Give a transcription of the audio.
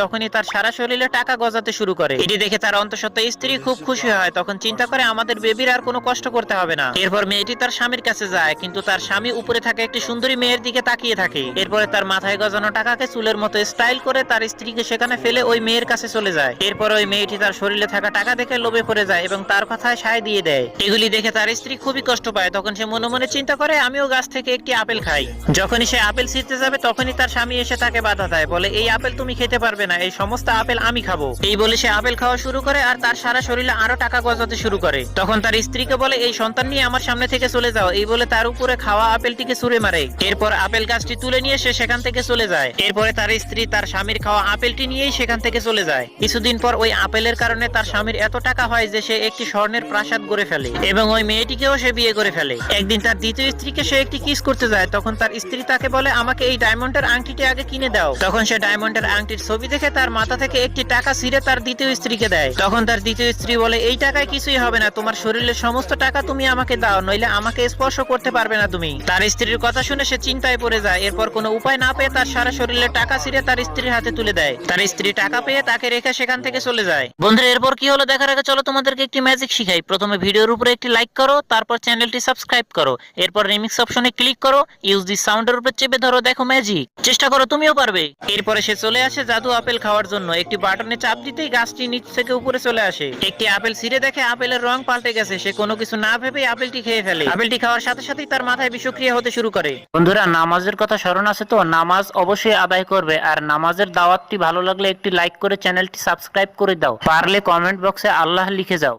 তখনই তার সারা শরীরে টাকা গজাতে শুরু করে। এটি দেখে তার অন্তঃসত্ত্বা স্ত্রী খুব খুশি হয়। তখন চিন্তা করে আমাদের বেবির আর কোনো কষ্ট করতে হবে না। এরপর মেয়েটি তার স্বামীর কাছে যায়, কিন্তু তার স্বামী উপরে থাকা একটি সুন্দরী মেয়ের দিকে তাকিয়ে থাকে। এরপরে তার মাথায় গজানো টাকাকে চুলের মতো স্টাইল করে তার স্ত্রীকে সেখানে ফেলে ওই মেয়ের কাছে চলে যায়। এরপর ওই মেয়েটি তার শরীরে থাকা টাকা দেখে লোভে পড়ে যায় এবং তার কথায় সায় দিয়ে দেয়। এগুলি দেখে তার স্ত্রী খুবই কষ্ট পায়। তখন সে মনে মনে চিন্তা করে আমিও গাছ থেকে একটি আপেল খাই। যখনই সে আপেল ছিঁড়তে যাবে তখনই তার স্বামী এসে তাকে বাধা দেয়, বলে এই আপেল তুমি খেতে পারবে না, এই সমস্ত আপেল আমি খাবো। এই বলে সে আপেল খাওয়া শুরু করে আর তার সারা শরীরে আরো টাকা গজাতে শুরু করে। তখন তার স্ত্রীকে বলে এই সন্তান নিয়ে আমার সামনে থেকে চলে যাও। এই বলে তার উপরে খাওয়া আপেলটিকে ছুঁড়ে মারে। এরপর আপেল গাছটি তুলে নিয়ে সে সেখান থেকে চলে যায়। এরপরে তার স্ত্রী তার স্বামীর খাওয়া আপেলটি নিয়েই সেখান থেকে চলে যায়। কিছুদিন পর ওই আপেলের কারণে তার স্বামীর এত টাকা হয় যে সে একটি স্বর্ণের প্রাসাদ গড়ে ফেলে এবং ওই মেয়েটিকেও সে বিয়ে করে ফেলে। একদিন তার দ্বিতীয় স্ত্রীকে সে একটি কিস করতে যায়। তখন তার স্ত্রী তাকে বলে আমাকে এই ডায়মন্ডের আংটিটি আগে কিনে দাও। তখন সে ডায়মন্ডের আংটির ছবি দেখে তার মাথা থেকে একটি টাকা ছিঁড়ে তার দ্বিতীয় স্ত্রীকে দেয়। তখন তার দ্বিতীয় স্ত্রী বলে এই টাকায় কিছুই হবে না, তোমার শরীরের সমস্ত টাকা তুমি আমাকে দাও, নইলে আমাকে স্পর্শ করতে পারবে না তুমি। তার স্ত্রীর কথা শুনে সে চিন্তায় পড়ে যায়। এরপর কোনো উপায় না পেয়ে তার সারা শরীরে টাকা ছিঁড়ে তার স্ত্রীর হাতে তুলে দেয়। তার স্ত্রী টাকা পেয়ে তাকে রেখে সেখান থেকে চলে যায়। বন্ধুরা, এরপর কি হলো দেখার আগে চলো তোমাদেরকে একটি ম্যাজিক শিখাই। প্রথমে ভিডিওর উপরে একটি লাইক করো, তারপর চ্যানেলটি সাবস্ক্রাইব করো, এরপর রিমিক্স অপশনে ক্লিক করো, ইউজ দি সাউন্ডের উপর চেপে ধরো, দেখো ম্যাজিক। চেষ্টা করো, তুমিও পারবে। এরপরে সে চলে আসে জাদু আপেল খাওয়ার জন্য। একটি বাটনে চাপ দিতেই গাছটি নিচ থেকে উপরে চলে আসে। একটি আপেল ছিঁড়ে দেখে আপেলের রং পাল্টে গেছে। সে কোনো কিছু না ভেবেই আপেলটি খেয়ে ফেলে। আপেলটি খাওয়ার সাথে সাথেই তার মাথায় বিষক্রিয়া হতে শুরু করে। বন্ধুরা, নামাজের কথা স্মরণ আছে তো? নামাজ অবশ্যই আদায় করবে। আর নামাজের দাওয়াতটি ভালো লাগলে একটি লাইক করে চ্যানেলটি সাবস্ক্রাইব করে দাও। পারলে কমেন্ট বক্সে আল্লাহ লিখে যাও।